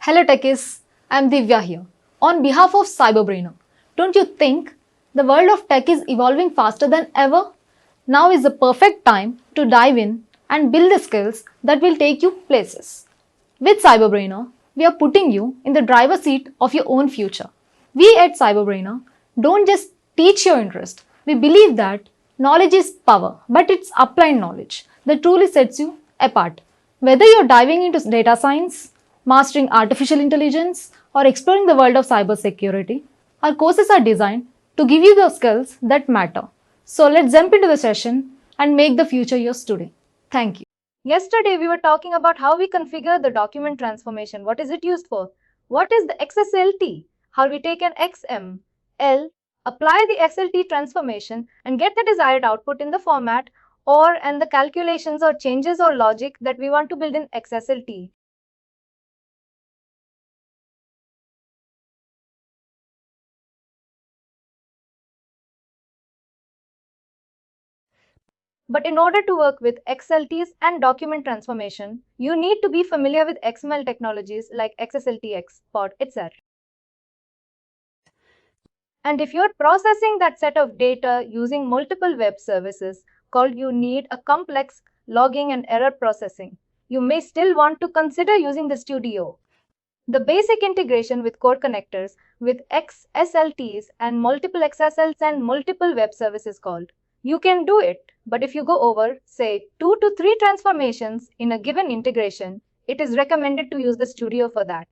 Hello techies, I'm Divya here. On behalf of CyberBrainer, don't you think the world of tech is evolving faster than ever? Now is the perfect time to dive in and build the skills that will take you places. With CyberBrainer, we are putting you in the driver's seat of your own future. We at CyberBrainer don't just teach your interest. We believe that knowledge is power, but it's applied knowledge that truly sets you apart. Whether you're diving into data science, mastering artificial intelligence, or exploring the world of cybersecurity, our courses are designed to give you the skills that matter. So let's jump into the session and make the future yours today. Thank you. Yesterday, we were talking about how we configure the document transformation. What is it used for? What is the XSLT? How we take an XML, apply the XLT transformation, and get the desired output in the format and the calculations or changes or logic that we want to build in XSLT. But in order to work with XLTs and document transformation, you need to be familiar with XML technologies like XSLT export, etc. And if you're processing that set of data using multiple web services, you need a complex logging and error processing. You may still want to consider using the Studio. The basic integration with core connectors with XSLTs and multiple XSLs and multiple web services called. You can do it, but if you go over, say, 2 to 3 transformations in a given integration, it is recommended to use the Studio for that.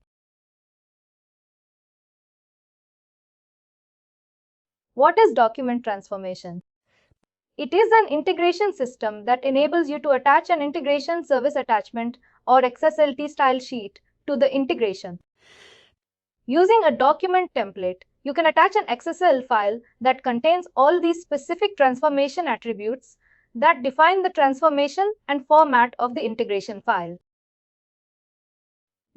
What is document transformation? It is an integration system that enables you to attach an integration service attachment or XSLT style sheet to the integration. Using a document template, you can attach an XSL file that contains all these specific transformation attributes that define the transformation and format of the integration file.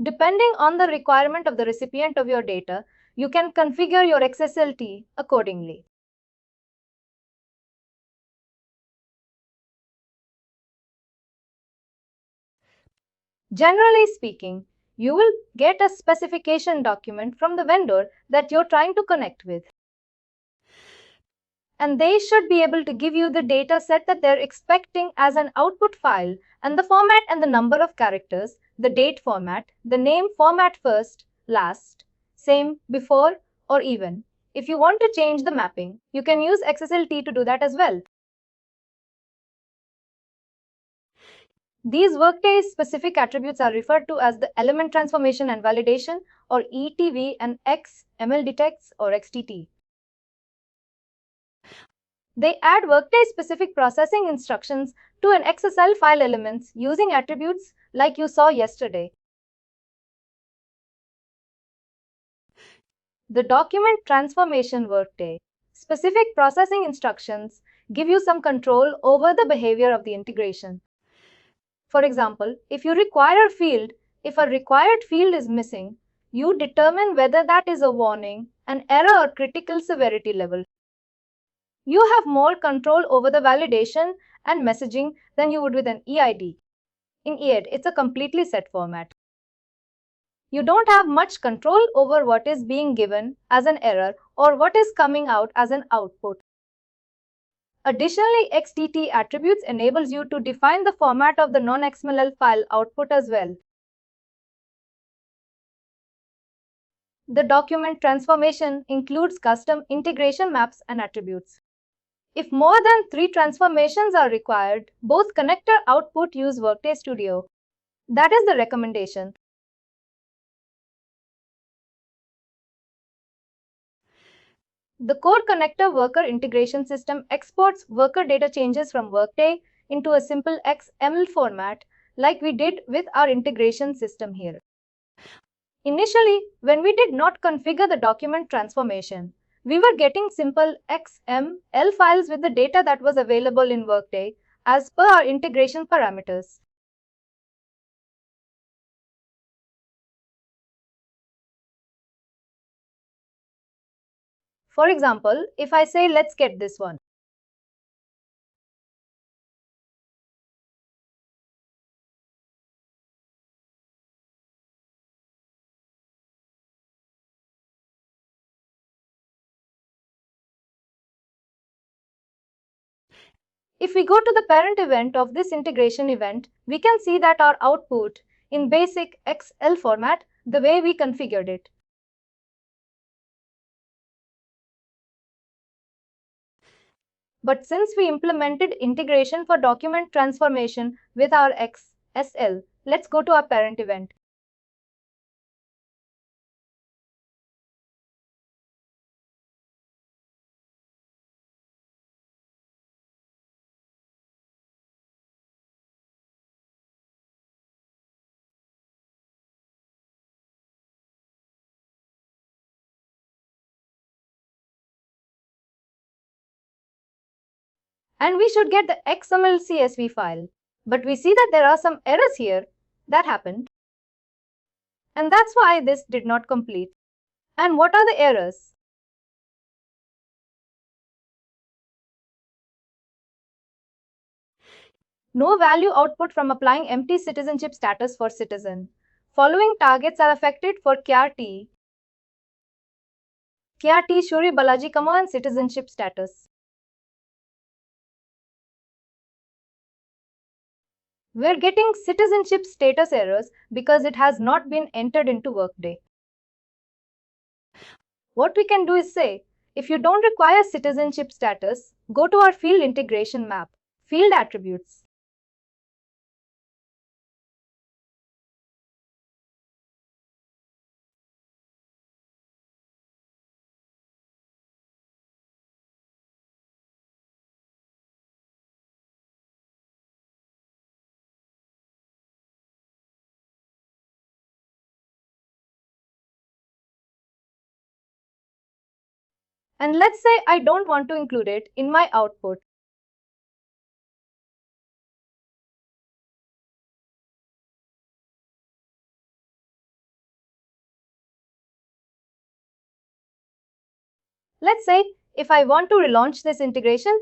Depending on the requirement of the recipient of your data, you can configure your XSLT accordingly. Generally speaking, you will get a specification document from the vendor that you're trying to connect with. And they should be able to give you the data set that they're expecting as an output file and the format and the number of characters, the date format, the name format first, last, same, before, or even. If you want to change the mapping, you can use XSLT to do that as well. These Workday specific attributes are referred to as the element transformation and validation or ETV and XML detects or XTT. They add Workday specific processing instructions to an XSL file elements using attributes like you saw yesterday. The document transformation Workday specific processing instructions give you some control over the behavior of the integration. For example, if a required field is missing, you determine whether that is a warning, an error, or critical severity level. You have more control over the validation and messaging than you would with an EID. In EID, it's a completely set format. You don't have much control over what is being given as an error or what is coming out as an output. Additionally, XTT attributes enables you to define the format of the non-XML file output as well. The document transformation includes custom integration maps and attributes. If more than 3 transformations are required, both connector output use Workday Studio. That is the recommendation. The Core Connector Worker Integration System exports worker data changes from Workday into a simple XML format like we did with our integration system here. Initially, when we did not configure the document transformation, we were getting simple XML files with the data that was available in Workday as per our integration parameters. For example, if I say let's get this one. If we go to the parent event of this integration event, we can see that our output in basic XL format the way we configured it. But since we implemented integration for document transformation with our XSL, let's go to our parent event. And we should get the XML CSV file. But we see that there are some errors here that happened. And that's why this did not complete. And what are the errors? No value output from applying empty citizenship status for citizen. Following targets are affected for KRT, Shuri Balaji Kama and citizenship status. We're getting citizenship status errors because it has not been entered into Workday. What we can do is say, if you don't require citizenship status, go to our field integration map, field attributes. And let's say I don't want to include it in my output. Let's say if I want to relaunch this integration,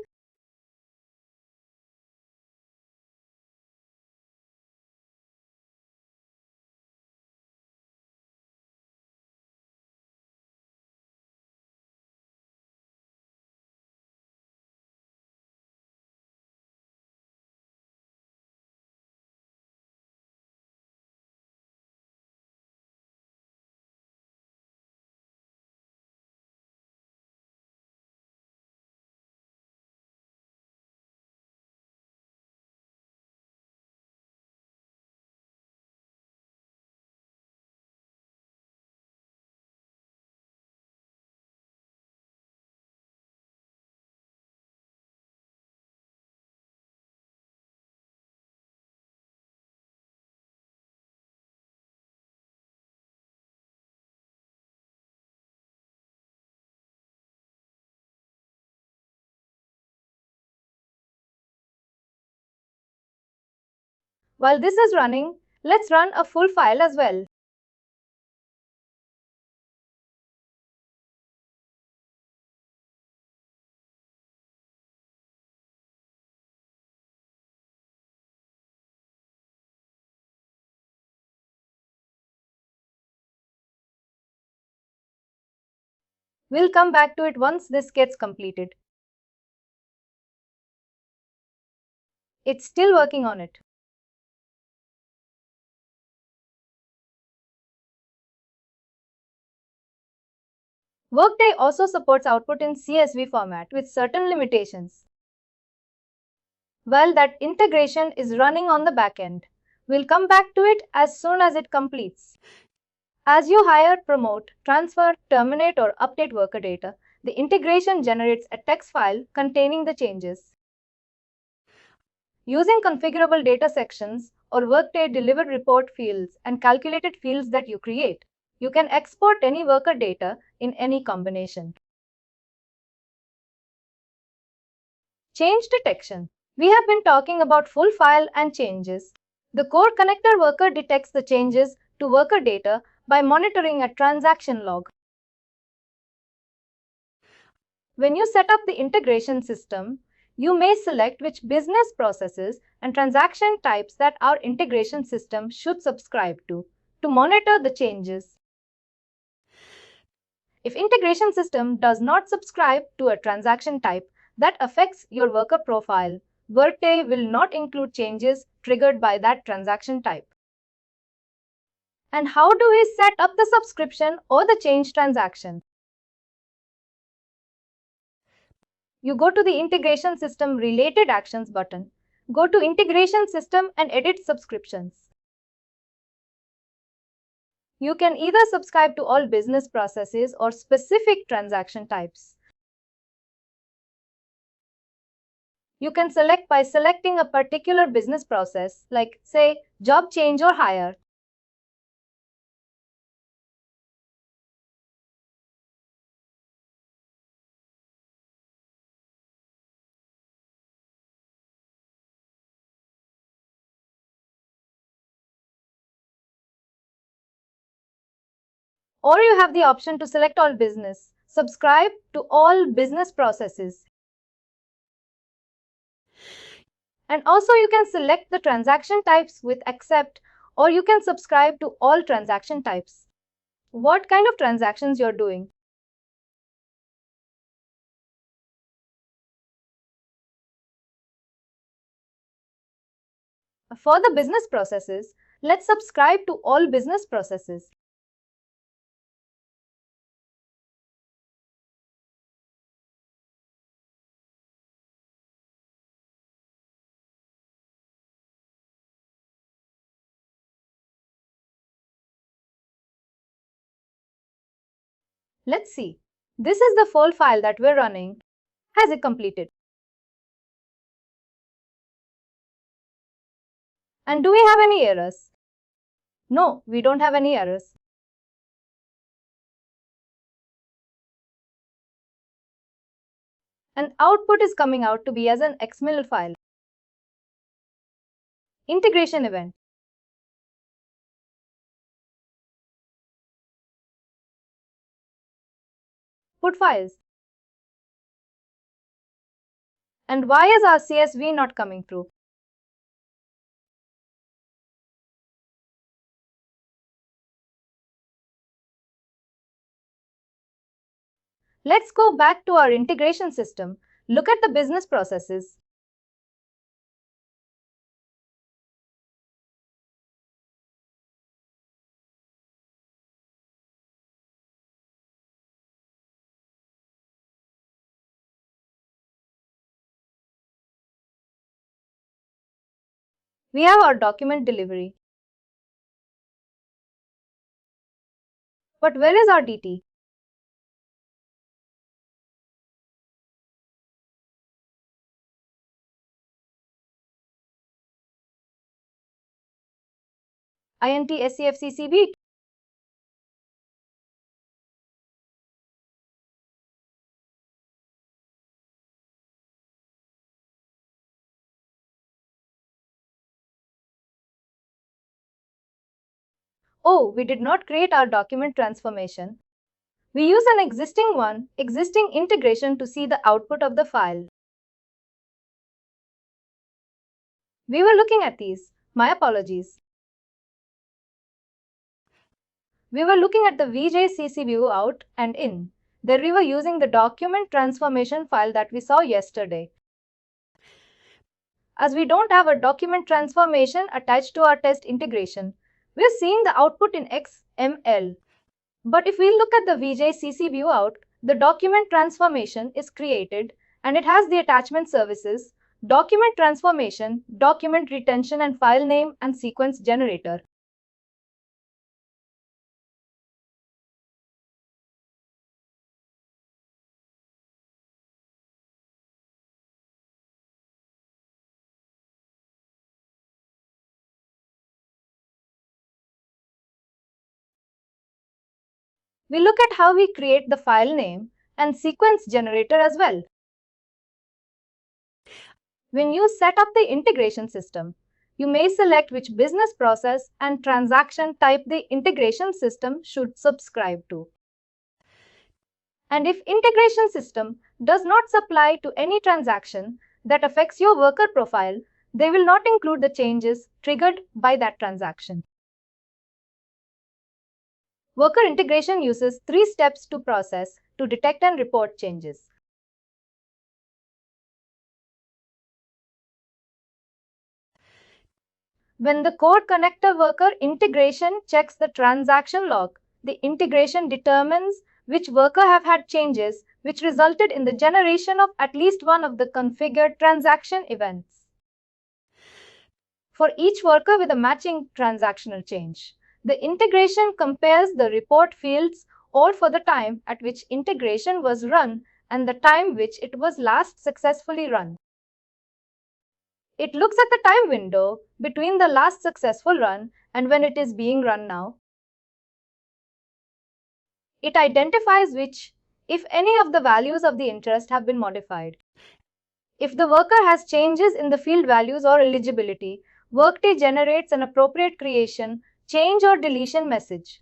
while this is running, let's run a full file as well. We'll come back to it once this gets completed. It's still working on it. Workday also supports output in CSV format with certain limitations. Well, that integration is running on the backend. We'll come back to it as soon as it completes. As you hire, promote, transfer, terminate, or update worker data, the integration generates a text file containing the changes. Using configurable data sections or Workday delivered report fields and calculated fields that you create, you can export any worker data in any combination. Change detection. We have been talking about full file and changes. The Core Connector worker detects the changes to worker data by monitoring a transaction log. When you set up the integration system, you may select which business processes and transaction types that our integration system should subscribe to monitor the changes. If integration system does not subscribe to a transaction type that affects your worker profile, Workday will not include changes triggered by that transaction type. And how do we set up the subscription or the change transaction? You go to the Integration System Related Actions button. Go to Integration System and edit Subscriptions. You can either subscribe to all business processes or specific transaction types. You can select by selecting a particular business process, like, say, job change or hire. Or you have the option to select all business. Subscribe to all business processes. And also you can select the transaction types with accept, or you can subscribe to all transaction types. What kind of transactions you're doing? For the business processes, let's subscribe to all business processes. Let's see. This is the full file that we're running. Has it completed? And do we have any errors? No, we don't have any errors. And output is coming out to be as an XML file. Integration event. Put files. And why is our CSV not coming through? Let's go back to our integration system. Look at the business processes. We have our document delivery. But where is our DT? INT SCFCCB. Oh, we did not create our document transformation. We use an existing integration to see the output of the file. We were looking at these. My apologies. We were looking at the VJCC view out and in. Then we were using the document transformation file that we saw yesterday. As we don't have a document transformation attached to our test integration, we're seeing the output in XML. But if we look at the VJCC view out, the document transformation is created and it has the attachment services, document transformation, document retention and file name and sequence generator. We look at how we create the file name and sequence generator as well. When you set up the integration system, you may select which business process and transaction type the integration system should subscribe to. And if integration system does not supply to any transaction that affects your worker profile, they will not include the changes triggered by that transaction. Worker integration uses 3 steps to process, to detect and report changes. When the Core Connector worker integration checks the transaction log, the integration determines which worker have had changes which resulted in the generation of at least one of the configured transaction events. For each worker with a matching transactional change, the integration compares the report fields all for the time at which integration was run and the time which it was last successfully run. It looks at the time window between the last successful run and when it is being run now. It identifies which, if any, of the values of the interest have been modified. If the worker has changes in the field values or eligibility, Workday generates an appropriate creation, change or deletion message.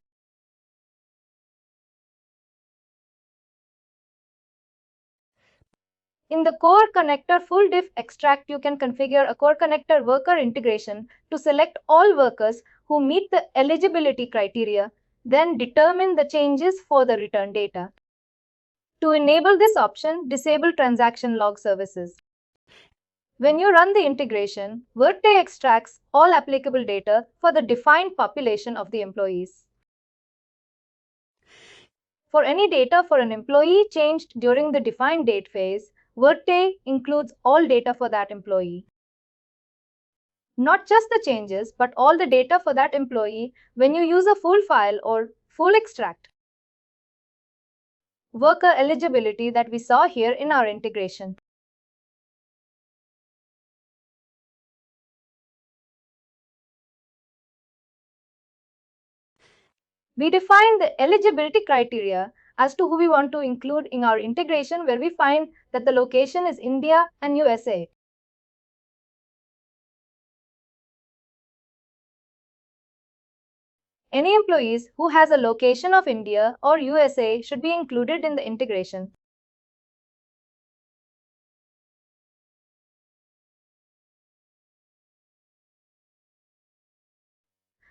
In the Core Connector full diff extract, you can configure a Core Connector worker integration to select all workers who meet the eligibility criteria, then determine the changes for the return data. To enable this option, disable transaction log services. When you run the integration, Workday extracts all applicable data for the defined population of the employees. For any data for an employee changed during the defined date phase, Workday includes all data for that employee. Not just the changes, but all the data for that employee when you use a full file or full extract. Worker eligibility that we saw here in our integration. We define the eligibility criteria as to who we want to include in our integration, where we find that the location is India and USA. Any employees who has a location of India or USA should be included in the integration.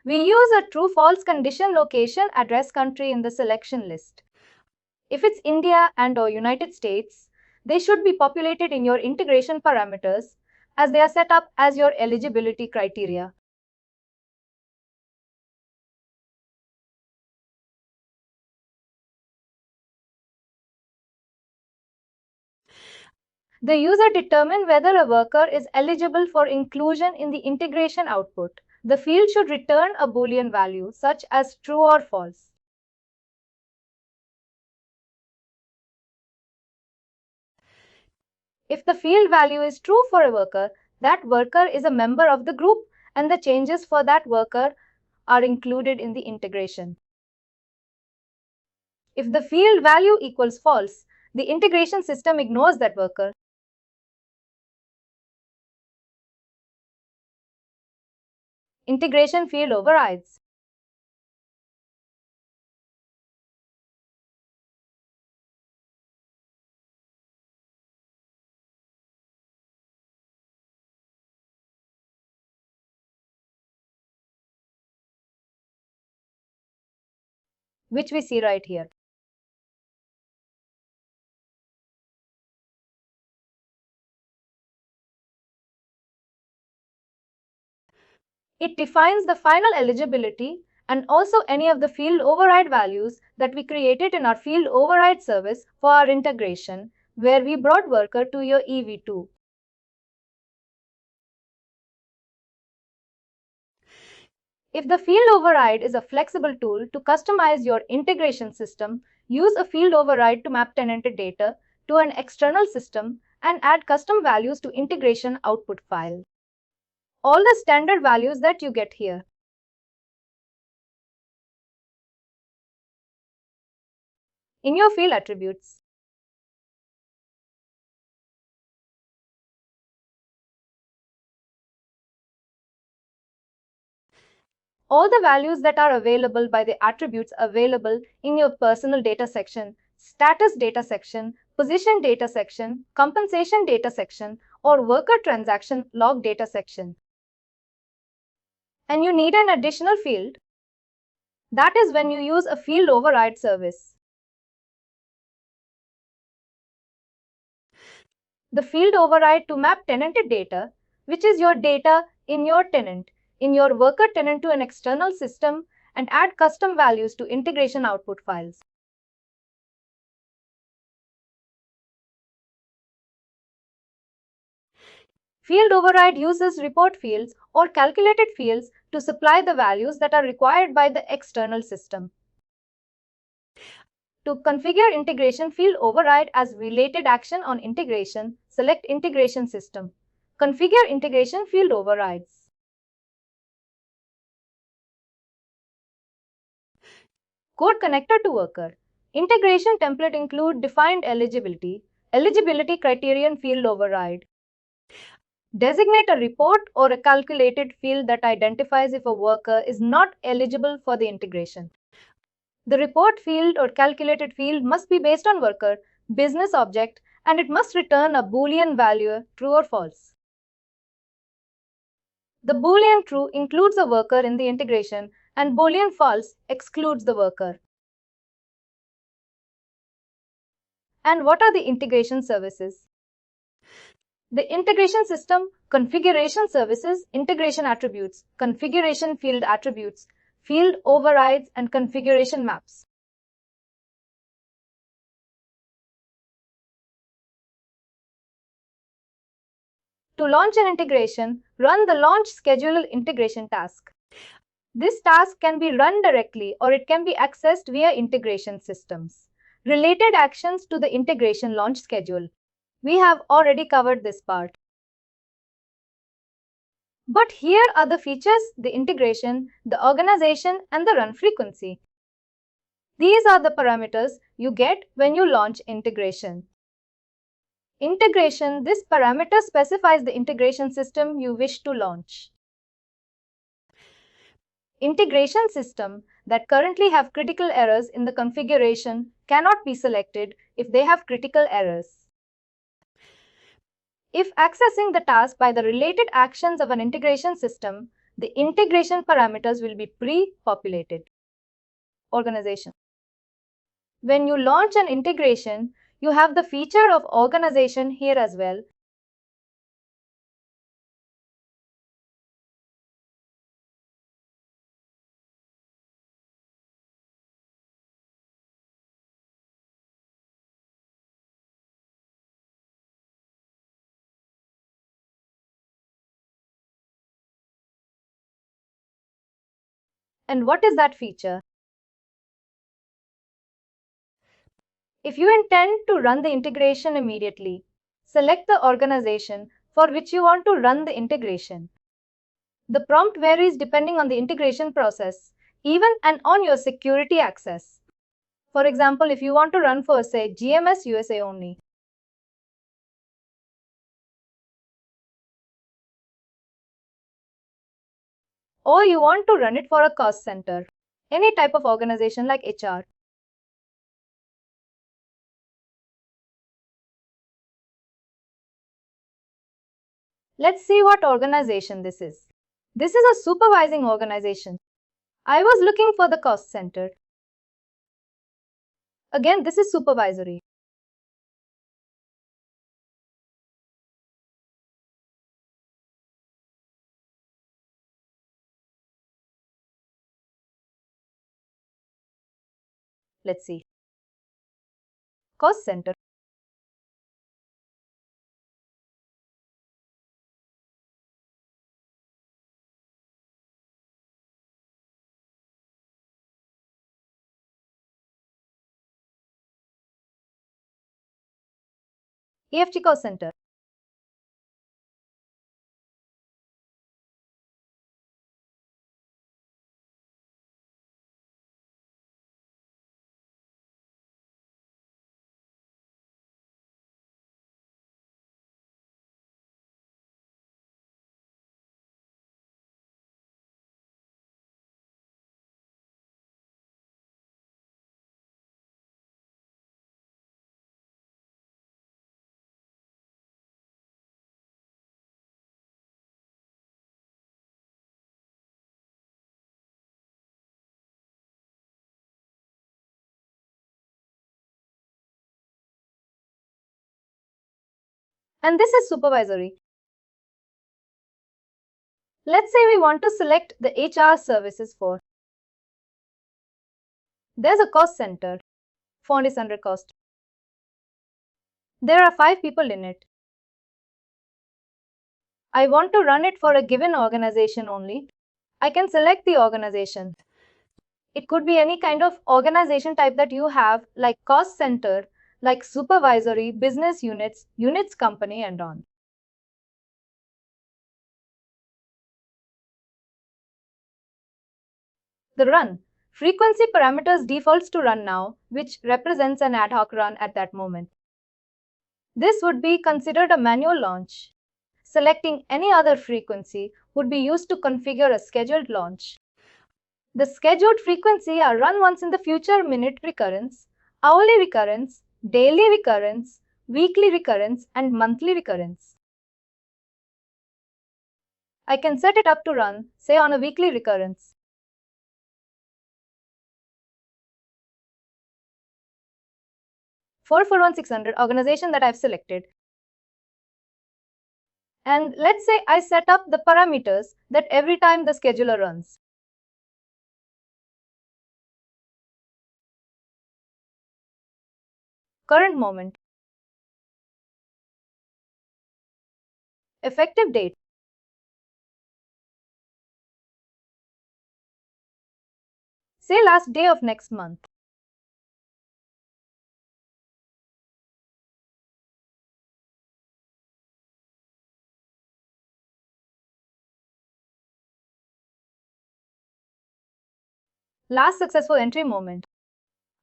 We use a true-false condition location address country in the selection list. If it's India and/or United States, they should be populated in your integration parameters as they are set up as your eligibility criteria. The user determines whether a worker is eligible for inclusion in the integration output. The field should return a Boolean value such as true or false. If the field value is true for a worker, that worker is a member of the group and the changes for that worker are included in the integration. If the field value equals false, the integration system ignores that worker. Integration field overrides. Which we see right here. It defines the final eligibility and also any of the field override values that we created in our field override service for our integration, where we brought worker to your EV2. If the field override is a flexible tool to customize your integration system, use a field override to map tenanted data to an external system and add custom values to integration output file. All the standard values that you get here. In your field attributes, all the values that are available by the attributes available in your personal data section, status data section, position data section, compensation data section, or worker transaction log data section. And you need an additional field. That is when you use a field override service. The field override to map tenanted data, which is your data in your tenant, in your worker tenant to an external system and add custom values to integration output files. Field override uses report fields or calculated fields to supply the values that are required by the external system. To configure integration field override as related action on integration, select Integration System. Configure integration field overrides. Core Connector to Worker. Integration template include defined eligibility criterion field override. Designate a report or a calculated field that identifies if a worker is not eligible for the integration. The report field or calculated field must be based on worker, business object, and it must return a Boolean value, true or false. The Boolean true includes a worker in the integration, and Boolean false excludes the worker. And what are the integration services? The integration system, configuration services, integration attributes, configuration field attributes, field overrides, and configuration maps. To launch an integration, run the launch schedule integration task. This task can be run directly or it can be accessed via integration systems. Related actions to the integration launch schedule. We have already covered this part. But here are the features, the integration, the organization, and the run frequency. These are the parameters you get when you launch integration. Integration, this parameter specifies the integration system you wish to launch. Integration system that currently have critical errors in the configuration cannot be selected if they have critical errors. If accessing the task by the related actions of an integration system, the integration parameters will be pre-populated. Organization. When you launch an integration, you have the feature of organization here as well. And what is that feature? If you intend to run the integration immediately, select the organization for which you want to run the integration. The prompt varies depending on the integration process, even and on your security access. For example, if you want to run for, say, GMS USA only, or you want to run it for a cost center, any type of organization like HR. Let's see what organization this is. This is a supervising organization. I was looking for the cost center. Again, this is supervisory. Let's see. Cost center. EFT cost center. And this is supervisory. Let's say we want to select the HR services for. There's a cost center. Font is under cost. There are 5 people in it. I want to run it for a given organization only. I can select the organization. It could be any kind of organization type that you have, like cost center, like supervisory, business units, units company, and on. The run frequency parameters defaults to run now, which represents an ad hoc run at that moment. This would be considered a manual launch. Selecting any other frequency would be used to configure a scheduled launch. The scheduled frequency are run once in the future: minute recurrence, hourly recurrence, daily recurrence, weekly recurrence, and monthly recurrence. I can set it up to run, say, on a weekly recurrence. For 41600 organization that I've selected. And let's say I set up the parameters that every time the scheduler runs. Current moment. Effective date. Say last day of next month. Last successful entry moment.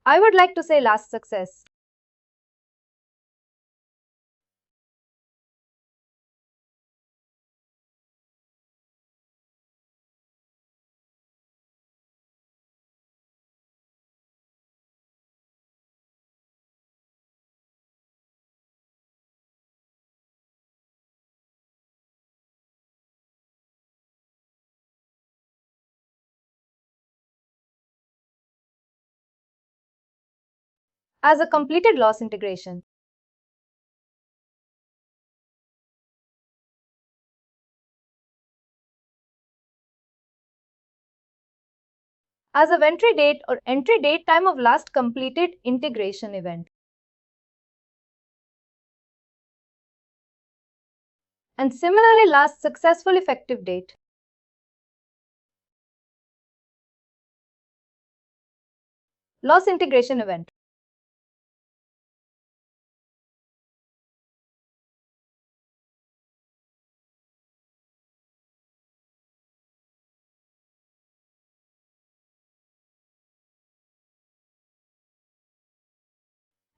I would like to say last success. As a completed loss integration. As of entry date or entry date time of last completed integration event. And similarly, last successful effective date. Loss integration event.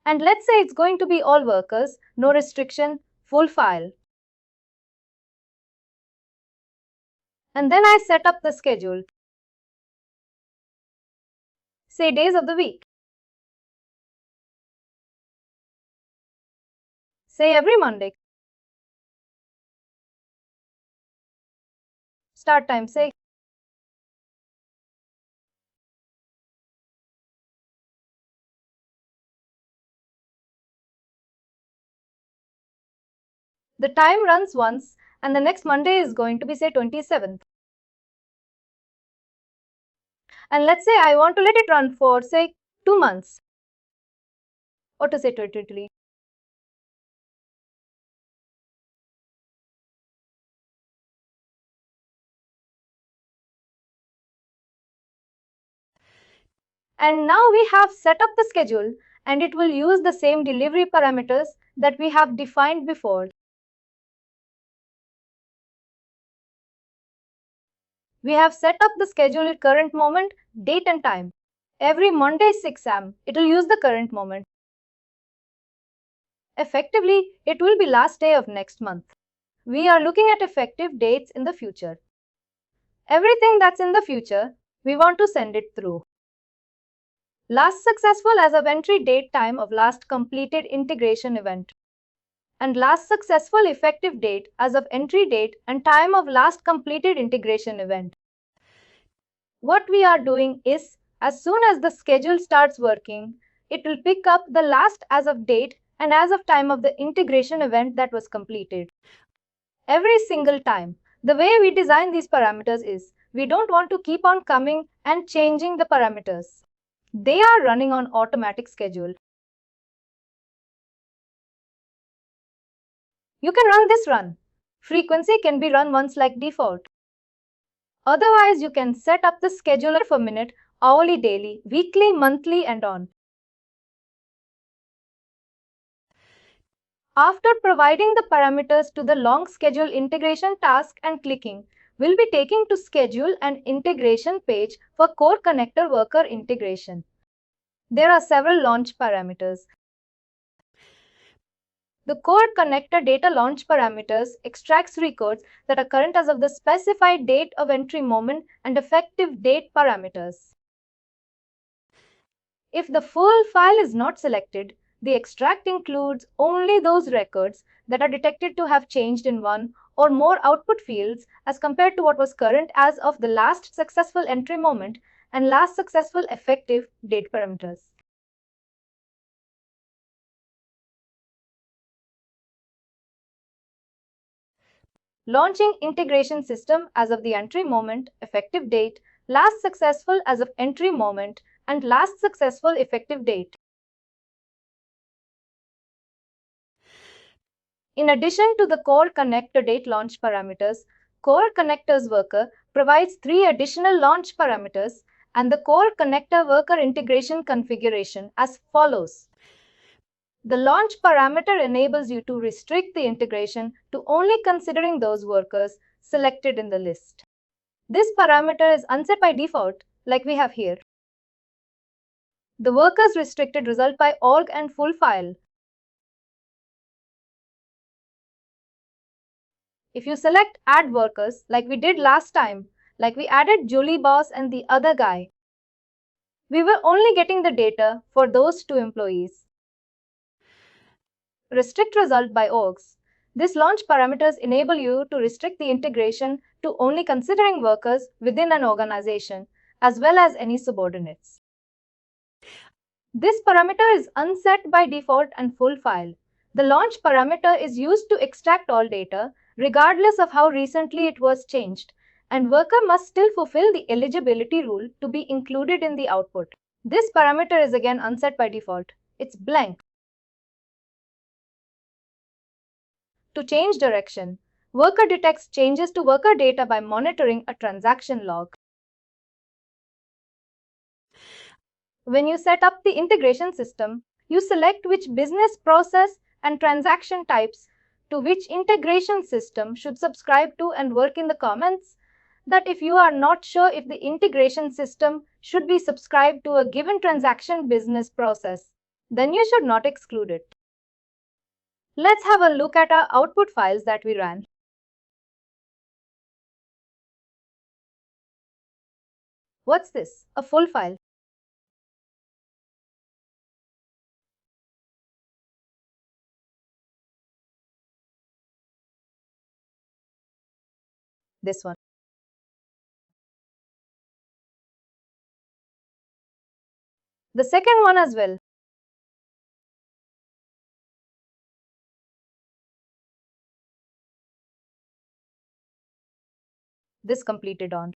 And let's say it's going to be all workers, no restriction, full file. And then I set up the schedule. Say days of the week. Say every Monday. Start time, say. The time runs once, and the next Monday is going to be, say, 27th. And let's say I want to let it run for, say, 2 months. Or to say 23. And now we have set up the schedule, and it will use the same delivery parameters that we have defined before. We have set up the schedule at current moment, date and time. Every Monday 6 am, it will use the current moment. Effectively, it will be last day of next month. We are looking at effective dates in the future. Everything that's in the future, we want to send it through. Last successful as of entry date time of last completed integration event. And last successful effective date as of entry date and time of last completed integration event. What we are doing is, as soon as the schedule starts working, it will pick up the last as of date and as of time of the integration event that was completed. Every single time, The way we design these parameters is, we don't want to keep on coming and changing the parameters. They are running on automatic schedule. You can run this run. Frequency can be run once like default. Otherwise, you can set up the scheduler for minute, hourly, daily, weekly, monthly, and on. After providing the parameters to the long schedule integration task and clicking, we'll be taken to schedule and integration page for Core Connector worker integration. There are several launch parameters. The Core Connector data launch parameters extracts records that are current as of the specified date of entry moment and effective date parameters. If the full file is not selected, the extract includes only those records that are detected to have changed in one or more output fields as compared to what was current as of the last successful entry moment and last successful effective date parameters. Launching integration system as of the entry moment, effective date, last successful as of entry moment, and last successful effective date. In addition to the Core Connector date launch parameters, Core Connector's worker provides 3 additional launch parameters and the Core Connector worker integration configuration as follows. The launch parameter enables you to restrict the integration to only considering those workers selected in the list. This parameter is unset by default, like we have here. The workers restricted result by org and full file. If you select add workers, like we did last time, like we added Julie Boss and the other guy, we were only getting the data for those 2 employees. Restrict result by orgs. This launch parameters enable you to restrict the integration to only considering workers within an organization, as well as any subordinates. This parameter is unset by default and full file. The launch parameter is used to extract all data, regardless of how recently it was changed, and worker must still fulfill the eligibility rule to be included in the output. This parameter is again unset by default. It's blank. To change direction, worker detects changes to worker data by monitoring a transaction log. When you set up the integration system, you select which business process and transaction types to which integration system should subscribe to and work in the comments that if you are not sure if the integration system should be subscribed to a given transaction business process, then you should not exclude it. Let's have a look at our output files that we ran. What's this? A full file. This one. The second one as well. This completed on.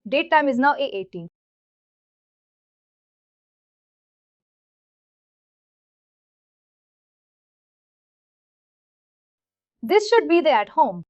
Date time is now A18. This should be the at home.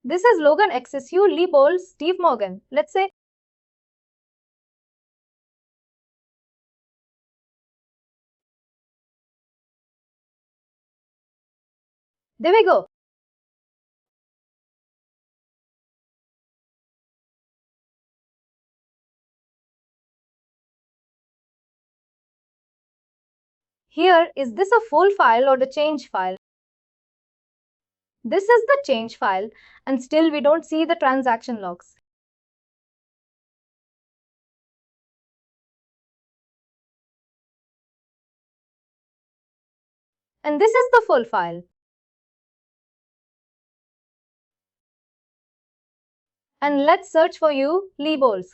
This is Logan XSU, Lee Bowles, Steve Morgan. Let's say there we go. Here, is this a full file or the change file? This is the change file, and still we don't see the transaction logs. And this is the full file. And let's search for you, Lee Bowles.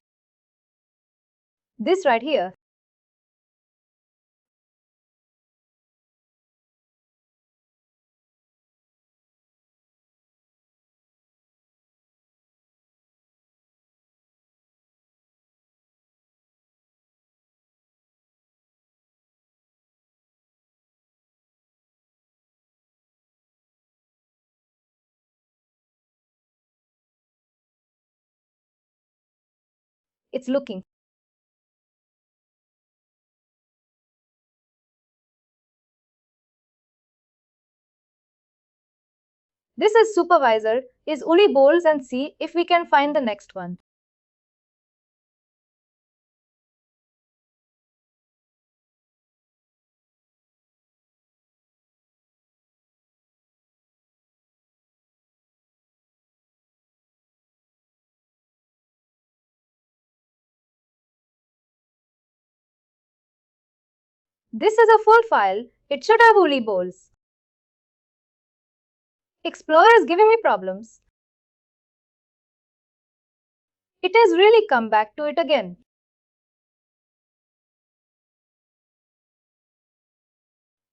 This right here. It's looking. This is supervisor, is Uli Bowles, and see if we can find the next one. This is a full file. It should have Uli Bowles. Explorer is giving me problems. It has really come back to it again.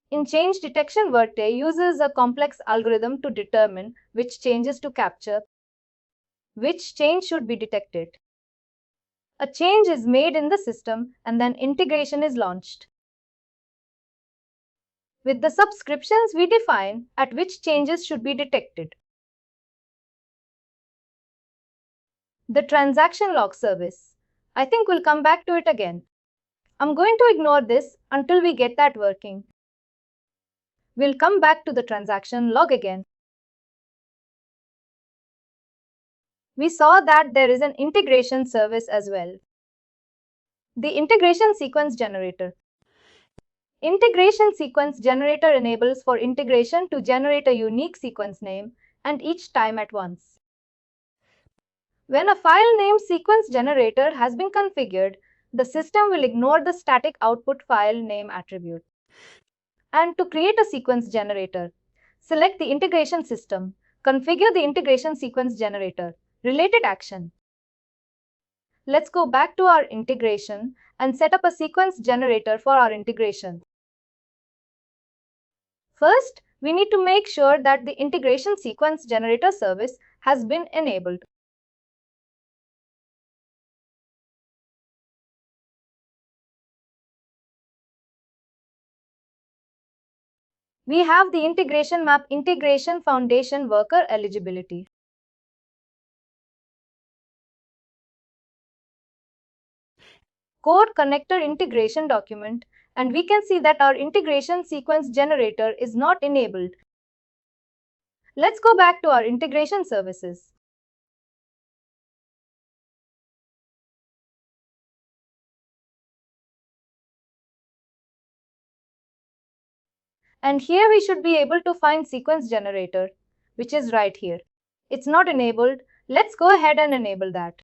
In change detection, Workday uses a complex algorithm to determine which changes to capture, which change should be detected. A change is made in the system and then integration is launched. With the subscriptions, we define at which changes should be detected. The transaction log service. I think we'll come back to it again. I'm going to ignore this until we get that working. We'll come back to the transaction log again. We saw that there is an integration service as well. The integration sequence generator. Integration sequence generator enables for integration to generate a unique sequence name and each time at once. When a file name sequence generator has been configured, the system will ignore the static output file name attribute. And to create a sequence generator, select the integration system, configure the integration sequence generator, related action. Let's go back to our integration and set up a sequence generator for our integration. First, we need to make sure that the integration sequence generator service has been enabled. We have the integration map integration foundation worker eligibility. Core Connector integration document, and we can see that our integration sequence generator is not enabled. Let's go back to our integration services. And here we should be able to find sequence generator, which is right here. It's not enabled. Let's go ahead and enable that.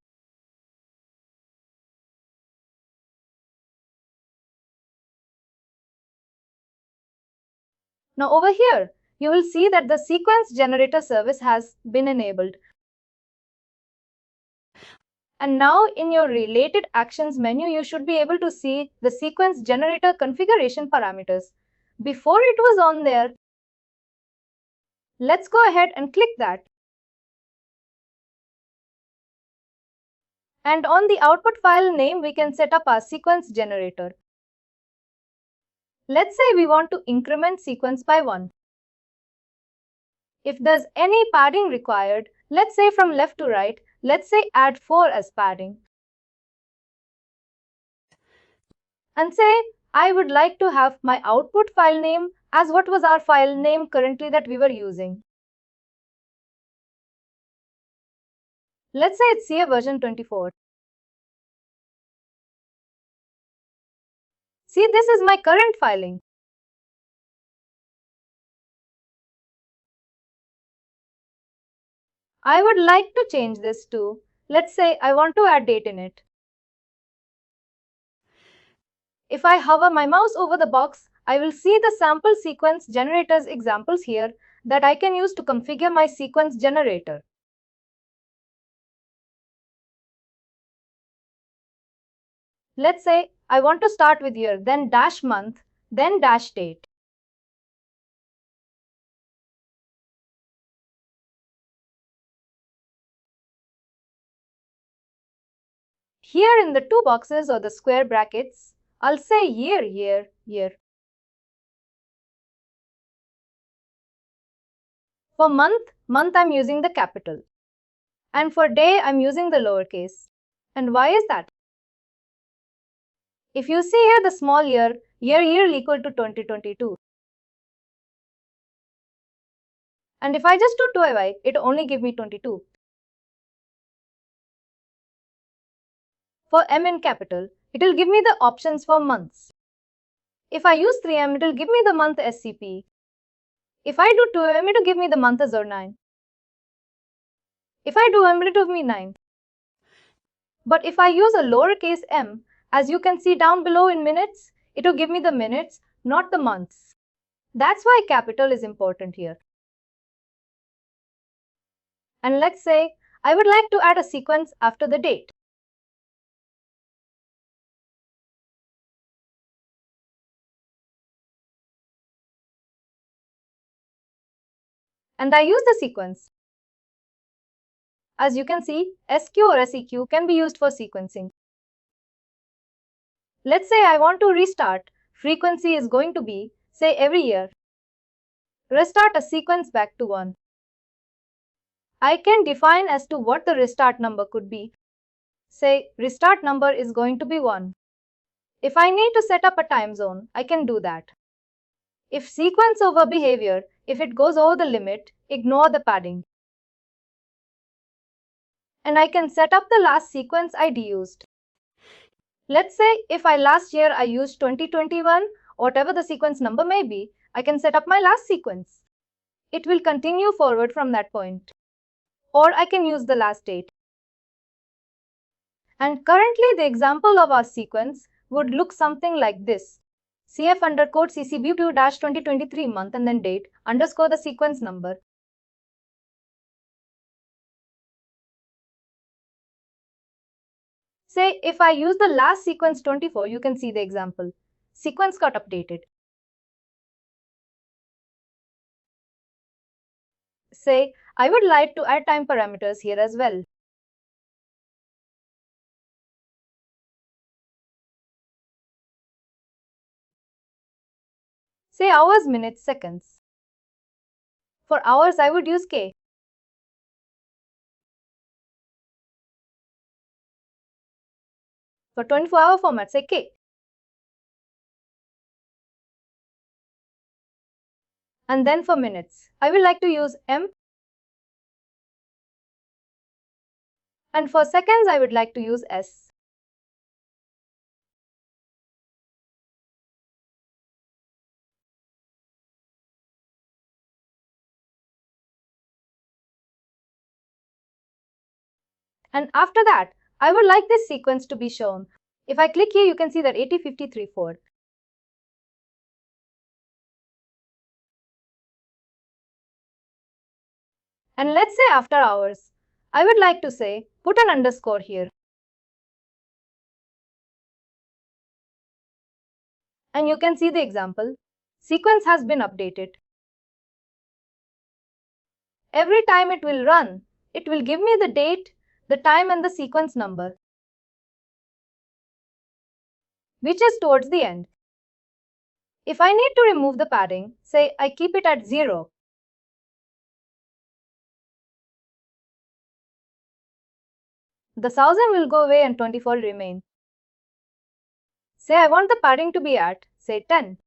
Now over here, you will see that the sequence generator service has been enabled. And now in your related actions menu, you should be able to see the sequence generator configuration parameters. Before it was on there. Let's go ahead and click that. And on the output file name, we can set up our sequence generator. Let's say we want to increment sequence by 1. If there's any padding required, Let's say from left to right, let's say add 4 as padding. And say I would like to have my output file name as what was our file name currently that we were using. Let's say it's CA version 24. See, this is my current filing. I would like to change this to, let's say I want to add date in it. If I hover my mouse over the box, I will see the sample sequence generators examples here that I can use to configure my sequence generator. Let's say I want to start with year, then dash month, then dash date. Here in the two boxes or the square brackets, I'll say year, year, year. For month, I'm using the capital. And for day, I'm using the lowercase. And why is that? If you see here the small year will equal to 2022. And if I just do 2y, it only give me 22. For M in capital, it will give me the options for months. If I use 3M, it will give me the month SCP. If I do 2M, it will give me the month as 09. If I do M, it will give me 9. But if I use a lowercase m, as you can see down below in minutes, it will give me the minutes, not the months. That's why capital is important here. And let's say I would like to add a sequence after the date. And I use the sequence. As you can see, SQ or SEQ can be used for sequencing. Let's say I want to restart. Frequency is going to be, say, every year. Restart a sequence back to 1. I can define as to what the restart number could be. Say, restart number is going to be 1. If I need to set up a time zone, I can do that. If sequence over behavior, if it goes over the limit, ignore the padding. And I can set up the last sequence ID used. Let's say if last year I used 2021, whatever the sequence number may be, I can set up my last sequence. It will continue forward from that point. Or I can use the last date. And currently the example of our sequence would look something like this. CF underscore CCB2-2023 month and then date underscore the sequence number. Say if I use the last sequence 24, you can see the example. Sequence got updated. Say I would like to add time parameters here as well. Say hours, minutes, seconds. For hours, I would use K. For 24-hour format, say K. And then for minutes, I would like to use M. And for seconds, I would like to use S. And after that, I would like this sequence to be shown. If I click here, you can see that 80-50-34. And let's say after hours, I would like to say, put an underscore here. And you can see the example. Sequence has been updated. Every time it will run, it will give me the date, the time and the sequence number, which is towards the end. If I need to remove the padding, say I keep it at 0. The 1000 will go away and 24 remain. Say I want the padding to be at, say 10.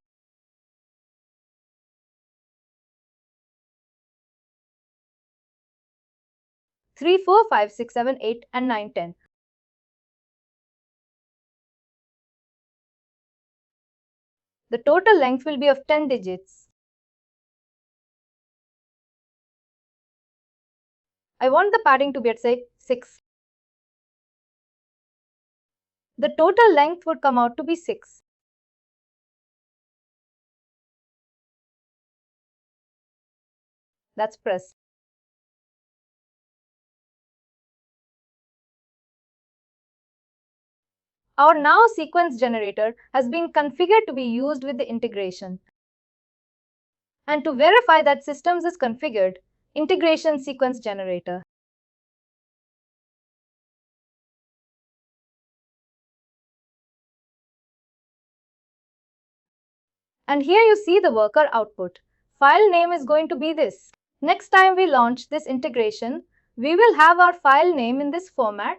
Three, 4, 5, 6, 7, 8, and 9, 10. The total length will be of 10 digits. I want the padding to be at, say, 6. The total length would come out to be 6. That's press. Our now sequence generator has been configured to be used with the integration. And to verify that systems is configured, integration sequence generator. And here you see the worker output. File name is going to be this. Next time we launch this integration, we will have our file name in this format.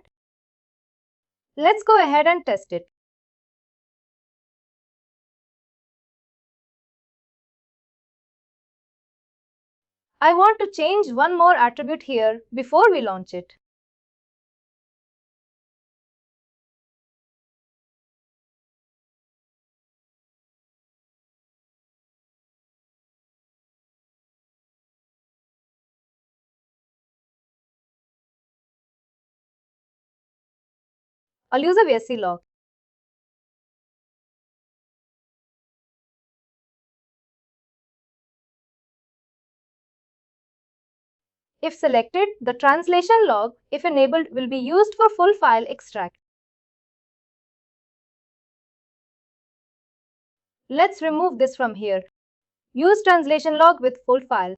Let's go ahead and test it. I want to change one more attribute here before we launch it. I'll use a VSC log. If selected, the translation log, if enabled, will be used for full file extract. Let's remove this from here. Use translation log with full file.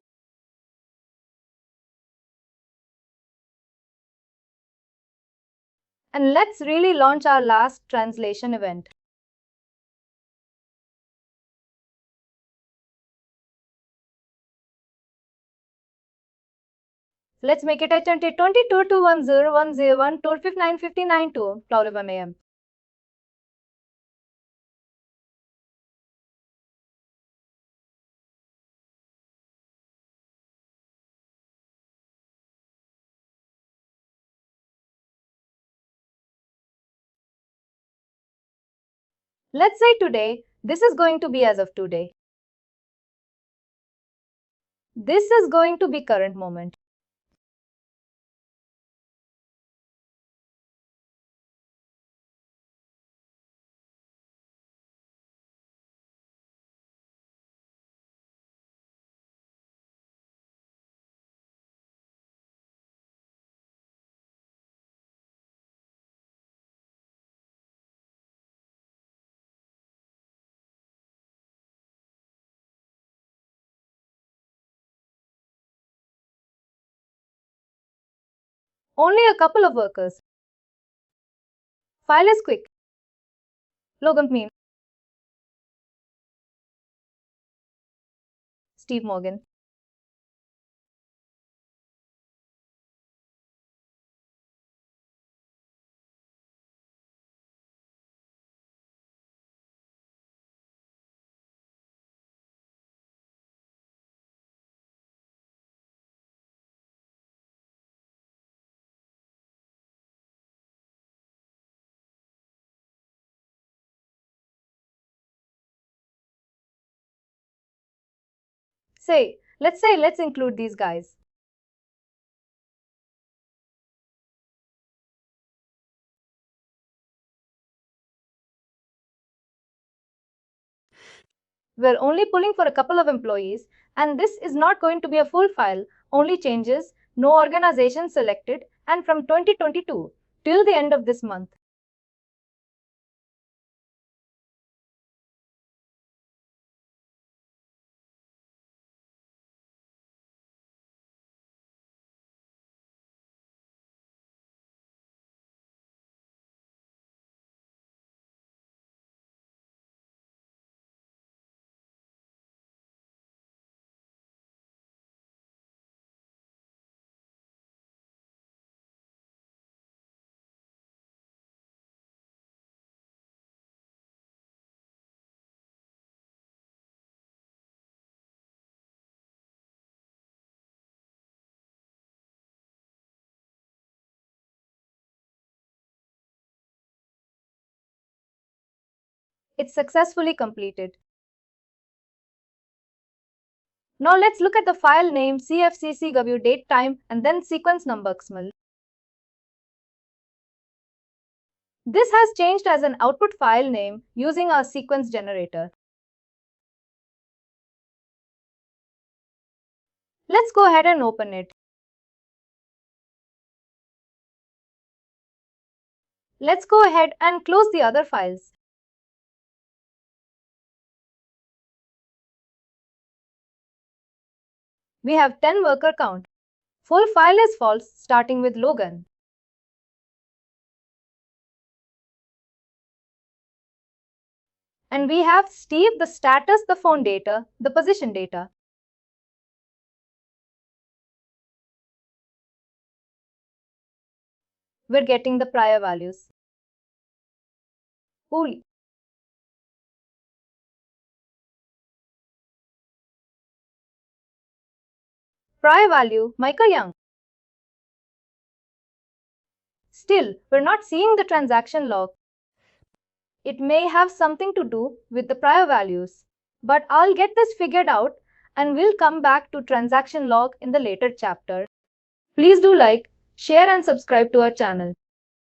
And let's really launch our last translation event. Let's make it at 2022 to 101010 to 5959 to 11 am. Let's say today, this is going to be as of today. This is going to be current moment. Only a couple of workers. File is quick. Logan meme. Steve Morgan. Let's include these guys. We're only pulling for a couple of employees, and this is not going to be a full file, only changes, no organization selected, and from 2022 till the end of this month. It's successfully completed. Now let's look at the file name cfccw date time and then sequence number xml. This has changed as an output file name using our sequence generator. Let's go ahead and open it. Let's go ahead and close the other files. We have 10 worker count. Full file is false starting with Logan. And we have Steve, the status, the phone data, the position data. We're getting the prior values. Ooh. Prior value, Micah Young. Still, we're not seeing the transaction log. It may have something to do with the prior values. But I'll get this figured out and we'll come back to transaction log in the later chapter. Please do like, share and subscribe to our channel.